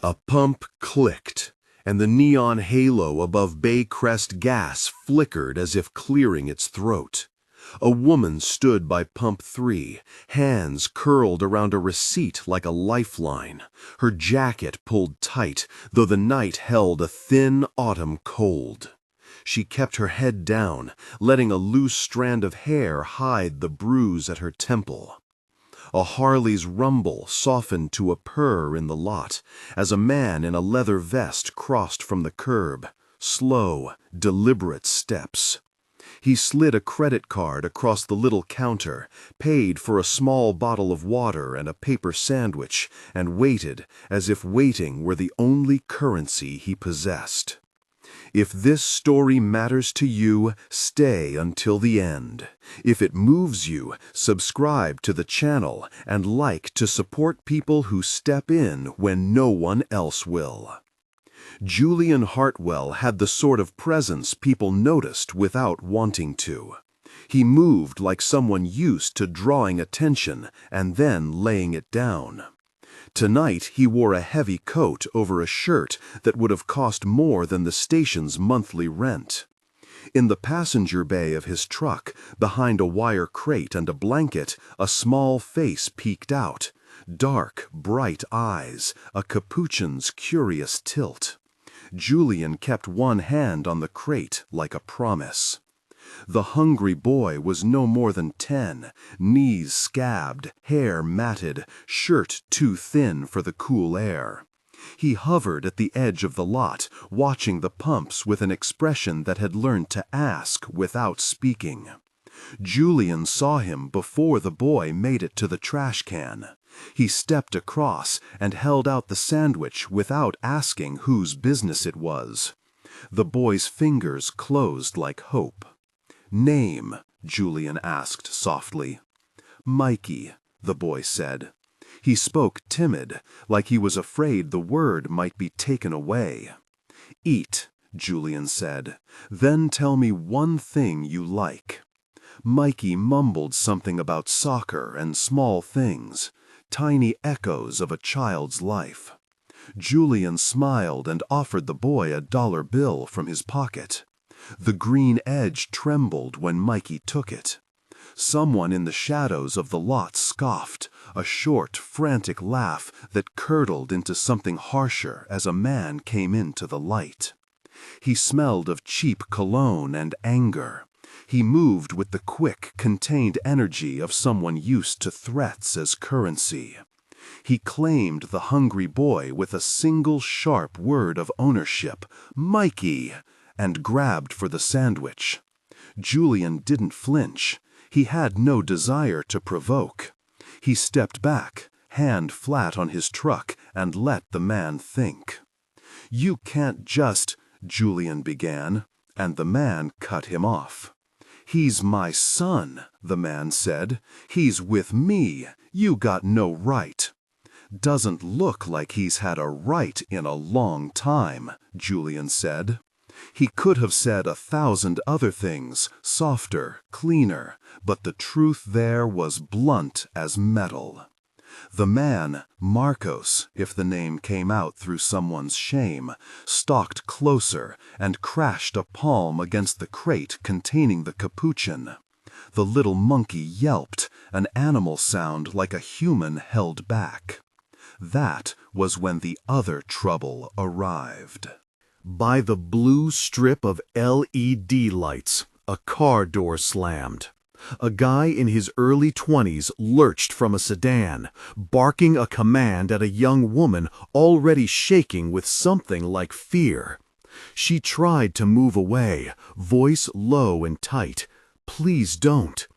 A pump clicked, and the neon halo above Baycrest Gas flickered as if clearing its throat. A woman stood by pump 3, hands curled around a receipt like a lifeline, her jacket pulled tight, though the night held a thin autumn cold. She kept her head down, letting a loose strand of hair hide the bruise at her temple. A Harley's rumble softened to a purr in the lot as a man in a leather vest crossed from the curb, slow, deliberate steps. He slid a credit card across the little counter, paid for a small bottle of water and a paper sandwich, and waited as if waiting were the only currency he possessed. If this story matters to you, stay until the end. If it moves you, subscribe to the channel and like to support people who step in when no one else will. Julian Hartwell had the sort of presence people noticed without wanting to. He moved like someone used to drawing attention and then laying it down. Tonight he wore a heavy coat over a shirt that would have cost more than the station's monthly rent. In the passenger bay of his truck, behind a wire crate and a blanket, a small face peeked out. Dark, bright eyes, a capuchin's curious tilt. Julian kept one hand on the crate like a promise. The hungry boy was no more than 10, knees scabbed, hair matted, shirt too thin for the cool air. He hovered at the edge of the lot, watching the pumps with an expression that had learned to ask without speaking. Julian saw him before the boy made it to the trash can. He stepped across and held out the sandwich without asking whose business it was. The boy's fingers closed like hope. "Name?" Julian asked softly. "Mikey," the boy said. He spoke timid, like he was afraid the word might be taken away. "Eat," Julian said. "Then tell me one thing you like." Mikey mumbled something about soccer and small things, tiny echoes of a child's life. Julian smiled and offered the boy a dollar bill from his pocket. The green edge trembled when Mikey took it. Someone in the shadows of the lot scoffed, a short, frantic laugh that curdled into something harsher as a man came into the light. He smelled of cheap cologne and anger. He moved with the quick, contained energy of someone used to threats as currency. He claimed the hungry boy with a single sharp word of ownership, "Mikey!" and grabbed for the sandwich. Julian didn't flinch. He had no desire to provoke. He stepped back, hand flat on his truck, and let the man think. "You can't just," Julian began, and the man cut him off. "He's my son," the man said. "He's with me. You got no right." "Doesn't look like he's had a right in a long time," Julian said. He could have said 1,000 other things, softer, cleaner, but the truth there was blunt as metal. The man, Marcos, if the name came out through someone's shame, stalked closer and crashed a palm against the crate containing the capuchin. The little monkey yelped, an animal sound like a human held back. That was when the other trouble arrived. By the blue strip of LED lights, a car door slammed. A guy in his early 20s lurched from a sedan, barking a command at a young woman already shaking with something like fear. She tried to move away, voice low and tight. "Please don't."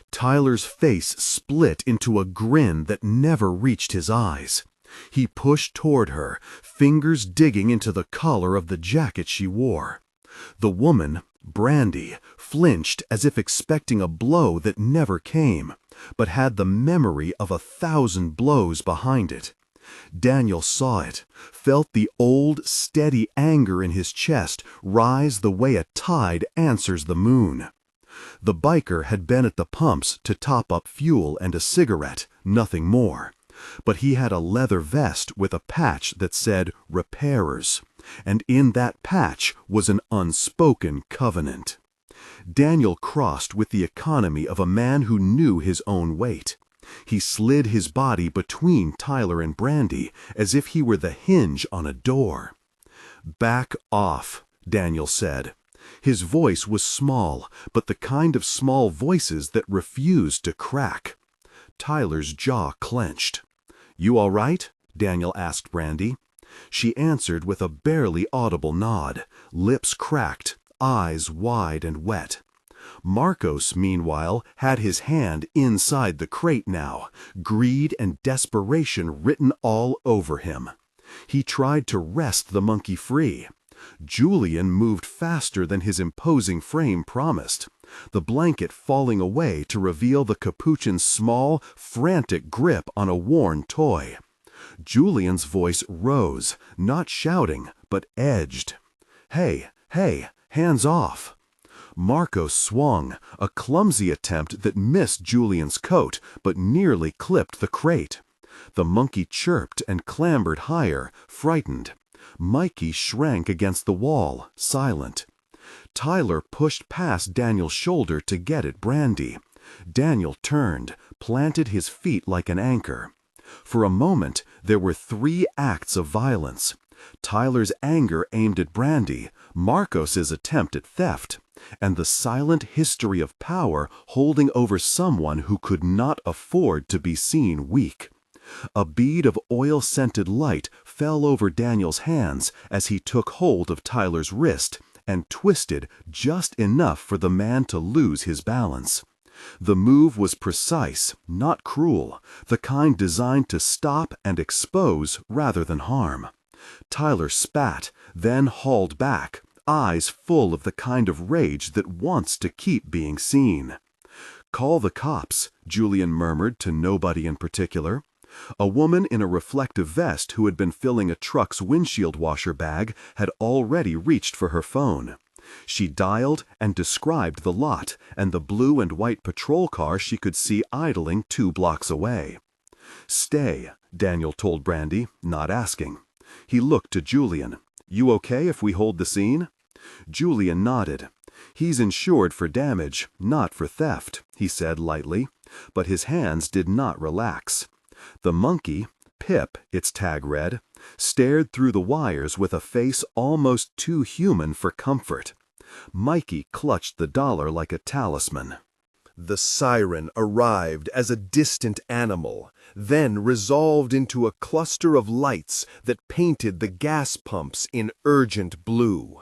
Tyler's face split into a grin that never reached his eyes. He pushed toward her, fingers digging into the collar of the jacket she wore. The woman, Brandy, flinched as if expecting a blow that never came, but had the memory of 1,000 blows behind it. Daniel saw it, felt the old, steady anger in his chest rise the way a tide answers the moon. The biker had been at the pumps to top up fuel and a cigarette, nothing more. But he had a leather vest with a patch that said "Repairers," and in that patch was an unspoken covenant. Daniel crossed with the economy of a man who knew his own weight. He slid his body between Tyler and Brandy as if he were the hinge on a door. "Back off," Daniel said. His voice was small, but the kind of small voices that refused to crack. Tyler's jaw clenched. "You all right?" Daniel asked Brandy. She answered with a barely audible nod, lips cracked, eyes wide and wet. Marcos, meanwhile, had his hand inside the crate now, greed and desperation written all over him. He tried to wrest the monkey free. Julian moved faster than his imposing frame promised, the blanket falling away to reveal the capuchin's small, frantic grip on a worn toy. Julian's voice rose, not shouting, but edged. "Hey, hey, hands off!" Marcos swung, a clumsy attempt that missed Julian's coat, but nearly clipped the crate. The monkey chirped and clambered higher, frightened. Mikey shrank against the wall, silent. Tyler pushed past Daniel's shoulder to get at Brandy. Daniel turned, planted his feet like an anchor. For a moment, there were 3 acts of violence. Tyler's anger aimed at Brandy, Marcos's attempt at theft, and the silent history of power holding over someone who could not afford to be seen weak. A bead of oil-scented light fell over Daniel's hands as he took hold of Tyler's wrist and twisted just enough for the man to lose his balance. The move was precise, not cruel, the kind designed to stop and expose rather than harm. Tyler spat, then hauled back, eyes full of the kind of rage that wants to keep being seen. "Call the cops," Julian murmured to nobody in particular. A woman in a reflective vest who had been filling a truck's windshield washer bag had already reached for her phone. She dialed and described the lot and the blue and white patrol car she could see idling 2 blocks away. "Stay," Daniel told Brandy, not asking. He looked to Julian. "You okay if we hold the scene?" Julian nodded. "He's insured for damage, not for theft," he said lightly, but his hands did not relax. The monkey, Pip, its tag read, stared through the wires with a face almost too human for comfort. Mikey clutched the dollar like a talisman. The siren arrived as a distant animal, then resolved into a cluster of lights that painted the gas pumps in urgent blue.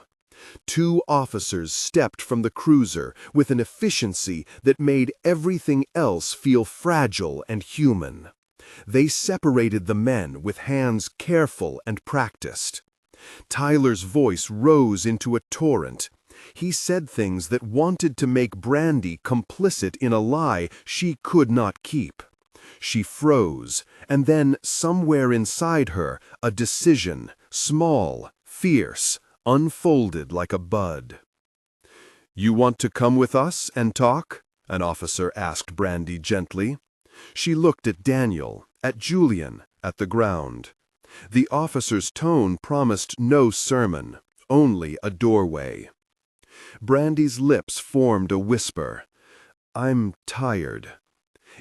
2 officers stepped from the cruiser with an efficiency that made everything else feel fragile and human. They separated the men with hands careful and practiced. Tyler's voice rose into a torrent. He said things that wanted to make Brandy complicit in a lie she could not keep. She froze, and then somewhere inside her, a decision, small, fierce, unfolded like a bud. "You want to come with us and talk?" an officer asked Brandy gently. She looked at Daniel, at Julian, at the ground. The officer's tone promised no sermon, only a doorway. Brandy's lips formed a whisper. "I'm tired."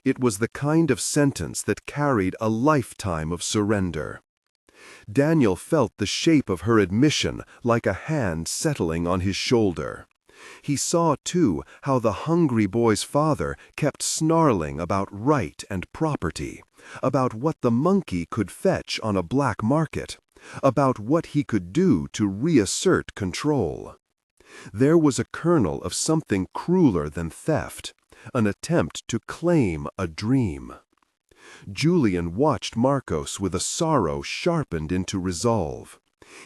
It was the kind of sentence that carried a lifetime of surrender. Daniel felt the shape of her admission like a hand settling on his shoulder. He saw, too, how the hungry boy's father kept snarling about right and property, about what the monkey could fetch on a black market, about what he could do to reassert control. There was a kernel of something crueler than theft, an attempt to claim a dream. Julian watched Marcos with a sorrow sharpened into resolve.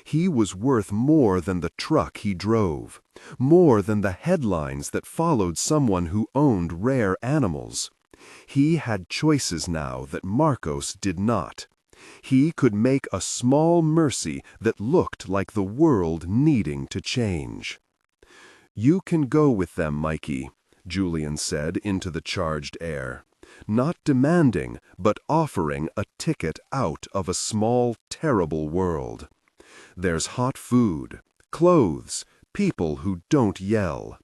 He was worth more than the truck he drove, more than the headlines that followed someone who owned rare animals. He had choices now that Marcos did not. He could make a small mercy that looked like the world needing to change. "You can go with them, Mikey," Julian said into the charged air. Not demanding, but offering a ticket out of a small, terrible world. There's hot food, clothes, people who don't yell.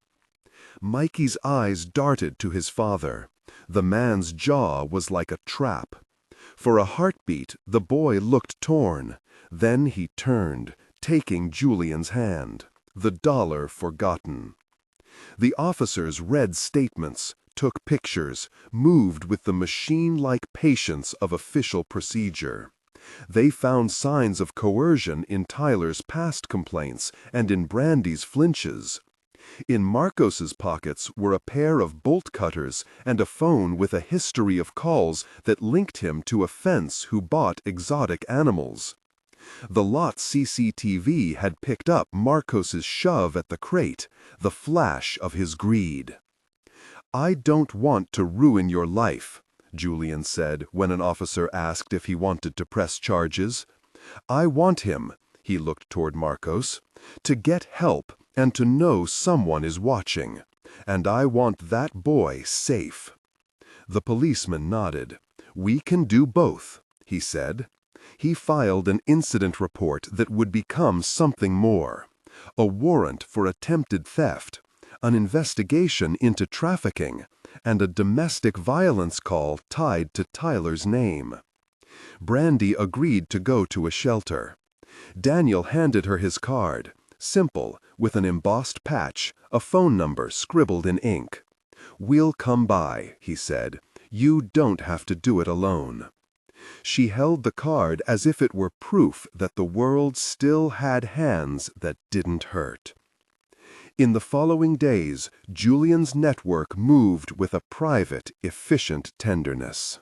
Mikey's eyes darted to his father. The man's jaw was like a trap. For a heartbeat, the boy looked torn. Then he turned, taking Julian's hand, the dollar forgotten. The officers read statements, took pictures, moved with the machine-like patience of official procedure. They found signs of coercion in Tyler's past complaints and in Brandy's flinches. In Marcos's pockets were a pair of bolt cutters and a phone with a history of calls that linked him to a fence who bought exotic animals. The lot CCTV had picked up Marcos's shove at the crate, the flash of his greed. "I don't want to ruin your life," Julian said when an officer asked if he wanted to press charges. "I want him," he looked toward Marcos, "to get help and to know someone is watching. And I want that boy safe." The policeman nodded. "We can do both," he said. He filed an incident report that would become something more. A warrant for attempted theft, an investigation into trafficking, and a domestic violence call tied to Tyler's name. Brandy agreed to go to a shelter. Daniel handed her his card, simple, with an embossed patch, a phone number scribbled in ink. "We'll come by," he said. "You don't have to do it alone." She held the card as if it were proof that the world still had hands that didn't hurt. In the following days, Julian's network moved with a private, efficient tenderness.